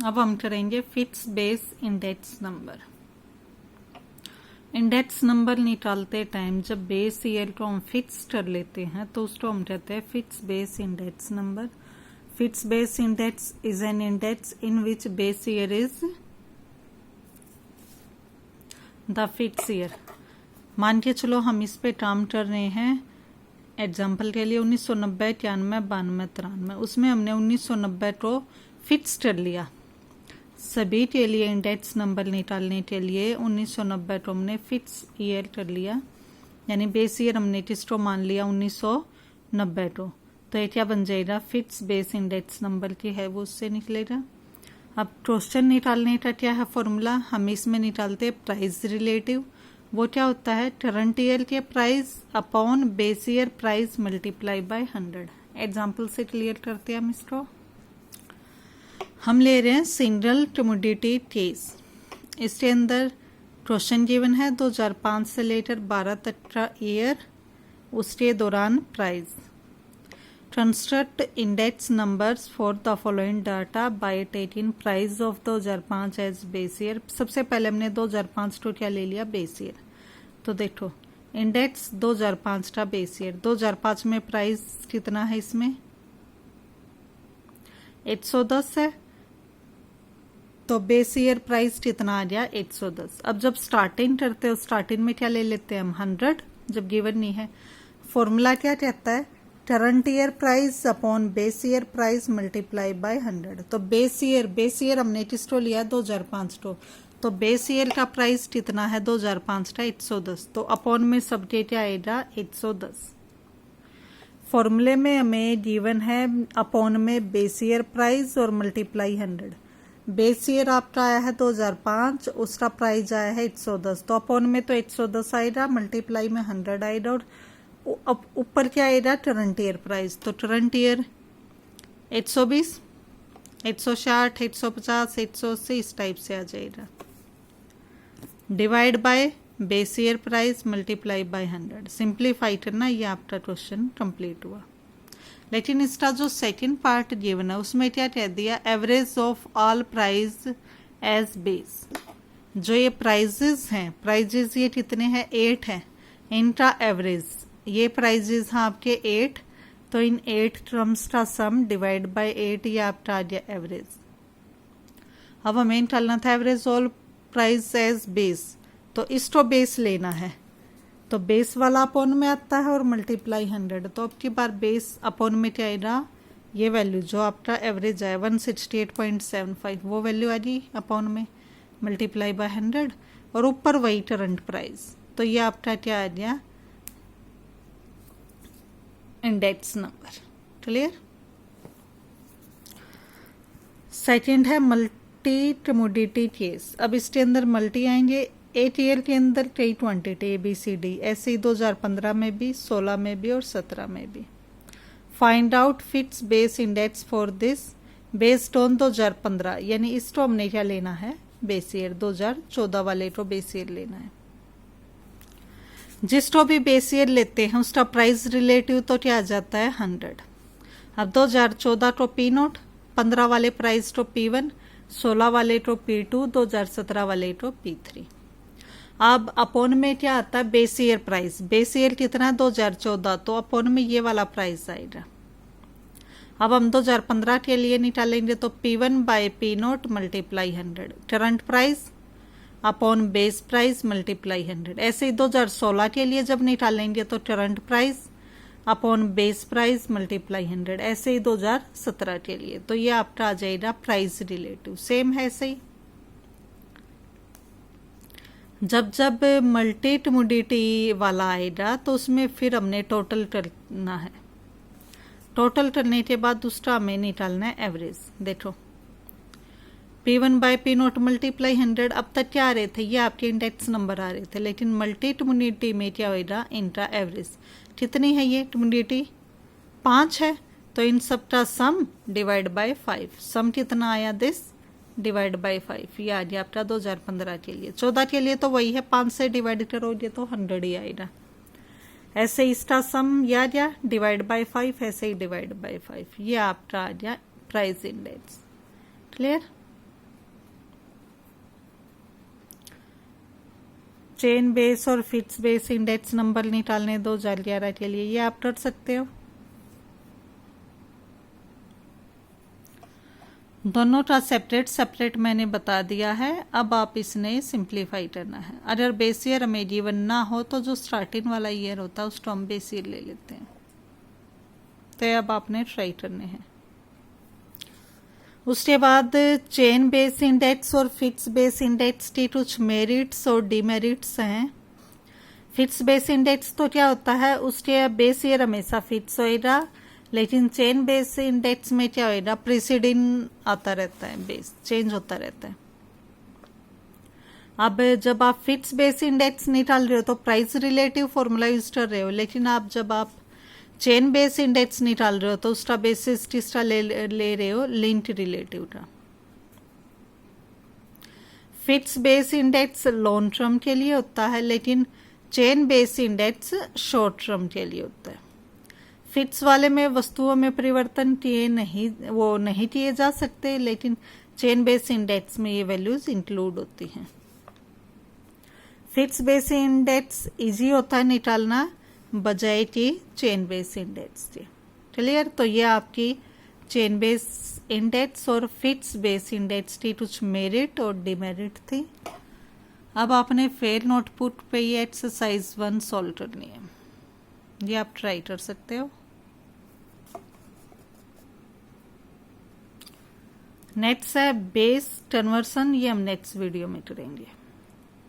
अब हम करेंगे fix base index number. Index number निकालते टाइम जब बेस ईयर को हम फिक्स कर लेते हैं तो उसको हम कहते हैं fix base index number. Fix base index is an index in which base year is the fix year. मान के चलो हम इस पे काम कर रहे हैं एग्जाम्पल के लिए 1990, 91, 92, 93, उसमें हमने 1990 को फिक्स कर लिया। सभी के लिए इंडेक्स नंबर निकालने के लिए 1990 को हमने फिक्स ईयर कर लिया, यानी बेस ईयर हमने किसको मान लिया 1990 को। तो ये क्या बन जाएगा, फिक्स बेस इंडेक्स नंबर की है वो उससे निकलेगा। अब क्वेश्चन निकालने का क्या है फॉर्मूला, हम इसमें निकालते हैं प्राइस रिलेटिव। वो क्या होता है, करंट ईयर के price upon base year price multiply by 100। Example से क्लियर करते हैं हम इसको। हम ले रहे हैं सिंगल कमोडिटी केस। इसके अंदर क्वेश्चन गिवन है 2005 से लेकर 12 तक का ईयर, उसके दौरान price. Construct index numbers for the following data by taking price of 2005 as base year. सबसे पहले हमने 2005 को क्या ले लिया, बेस ईयर। तो देखो इंडेक्स 2005 का बेस ईयर, 2005 में प्राइस कितना है, इसमें 110 है, तो बेस ईयर प्राइस कितना आ गया 110। अब जब स्टार्टिंग करते हो स्टार्टिंग में क्या ले लेते हैं हम 100, जब गिवन नहीं है। फॉर्मूला क्या कहता है, current year price upon base year price multiply by 100। तो बेस ईयर हमने किसको लिया 2005 को, तो बेस ईयर का प्राइस कितना है 2005 का 110, तो अपॉन में सबके क्या आएगा 110। फॉर्मूले में हमें गिवन है अपॉन में बेस ईयर प्राइस और मल्टीप्लाई 100। बेस ईयर आपका आया है 2005, उसका प्राइस आया है 110, तो अपॉन में तो 110 आएगा, मल्टीप्लाई में 100 आएगा, और ऊपर क्या आएगा करंट ईयर प्राइस। तो करंट ईयर 120, 160, 150, 180 इस टाइप से आ जाएगा, divide by base year price multiply by 100। Simplify करना, ये आपका क्वेश्चन कंप्लीट हुआ। लेकिन इसका जो सेकंड पार्ट गिवन है उसमें क्या कह दिया, average of all price as base. जो ये प्राइजेस हैं, प्राइजेस ये कितने हैं 8 हैं, इनका एवरेज, ये प्राइजेस हैं आपके 8, तो इन 8 टर्म्स का सम डिवाइड बाय 8, ये आपका आ गया एवरेज। अब हमें निकालना था average all price as base, तो इसको बेस लेना है, तो बेस वाला अपॉन में आता है और मल्टीप्लाई 100। तो अब की बार बेस अपॉन में क्या आएगा, ये वैल्यू जो आपका एवरेज है 168.75, वो वैल्यू आ गई अपॉन में मल्टीप्लाई बाय 100, और ऊपर वही करंट प्राइस। तो ये आपका क्या आ गया इंडेक्स नंबर। क्लियर। सेकेंड है मल्टी कमोडिटी केस। अब इसके अंदर मल्टी आएंगे, एक ईयर के अंदर कई क्वांटिटी ABCD, ऐसे ही 2015 में भी, 16 में भी और 17 में भी। Find out fix base index for this based on 2015, यानी इसको हमने क्या लेना है बेस ईयर, 2014 वाले को बेस ईयर लेना है। जिसको भी बेस ईयर लेते हैं उसका प्राइस रिलेटिव तो क्या आ जाता है 100। अब 2014 को P0, 15 वाले प्राइस को P1, 16 वाले को P2, 2017 वाले को P3। अब अपॉन में क्या आता है base year price, base year कितना है 2014, तो अपॉन में ये वाला प्राइस आएगा। अब हम 2015 के लिए निकालेंगे, तो P1 by P0 multiply 100, current price upon base price multiply 100। ऐसे ही 2016 के लिए जब निकालेंगे तो current price upon base price multiply 100, ऐसे ही 2017 के लिए। तो ये आपका आ जाएगा प्राइस रिलेटिव, सेम है ऐसे ही। जब जब मल्टी कमोडिटी वाला आएगा तो उसमें फिर हमने टोटल करना है, टोटल करने के बाद दूसरा हमें निकालना है एवरेज। देखो P1 बाय P0 मल्टीप्लाई 100, अब तक क्या आ रहे थे, ये आपके इंडेक्स नंबर आ रहे थे, लेकिन मल्टी कमोडिटी में क्या होगा इनका एवरेज। कितनी है ये कमोडिटी 5 है, तो इन सब का सम डिवाइड बाय 5, सम कितना आया दिस डिवाइड बाय 5, ये आ गया आपका 2015 के लिए। 14 के लिए तो वही है, 5 से डिवाइड करोगे तो 100 ही आएगा। ऐसे इसका सम ये आ गया डिवाइड बाय 5, ऐसे ही डिवाइड बाय 5, ये आपका आ गया price index. Clear. Chain base और फिट्स बेस इंडेक्स नंबर निकालने 2011 के लिए, ये आप कर सकते हो। दोनों का सेपरेट सेपरेट मैंने बता दिया है। अब आप इसने सिंप्लीफाई करना है। अगर बेस ईयर हमें गिवन ना हो तो जो स्टार्टिंग वाला ईयर होता है उसको हम बेस ईयर ले लेते हैं। तो अब आपने ट्राई करने हैं। उसके बाद चेन बेस इंडेक्स और फिट्स बेस इंडेक्स की कुछ मेरिट्स और डिमेरिट्स हैं। फिट्स बेस इंडेक्स तो क्या होता है, उसके बेस ईयर हमेशा फिक्स होएगा, लेकिन चेन बेस इंडेक्स में क्या होएगा, प्रीसीडिंग आता रहता है, बेस चेंज होता रहता है। अब जब आप फिट्स बेस इंडेक्स निकाल रहे हो तो प्राइस रिलेटिव फॉर्मूला यूज कर रहे हो, लेकिन जब आप चेन बेस इंडेक्स निकाल रहे हो तो उसका बेसिस किसका ले रहे हो, लिंक्ड रिलेटिव का। Fits base index long term के लिए होता है, लेकिन chain base index short term के लिए होता है। फिट्स वाले में वस्तुओं में परिवर्तन नहीं किए जा सकते, लेकिन चेन बेस इंडेक्स में ये वैल्यूज इंक्लूड होती हैं। फिट्स बेस इंडेक्स इजी होता है निकालना बजाय कि चेन बेस इंडेक्स के। क्लियर? तो ये आपकी चेन बेस इंडेक्स और फिट्स बेस इंडेक्स की कुछ मेरिट और डिमेरिट थी। अब आपने फेयर नोटबुक पे ये एक्सरसाइज 1 सॉल्व करनी है, ये आप ट्राई कर सकते हो। नेक्स्ट है बेस कन्वर्सन, ये हम नेक्स्ट वीडियो में करेंगे।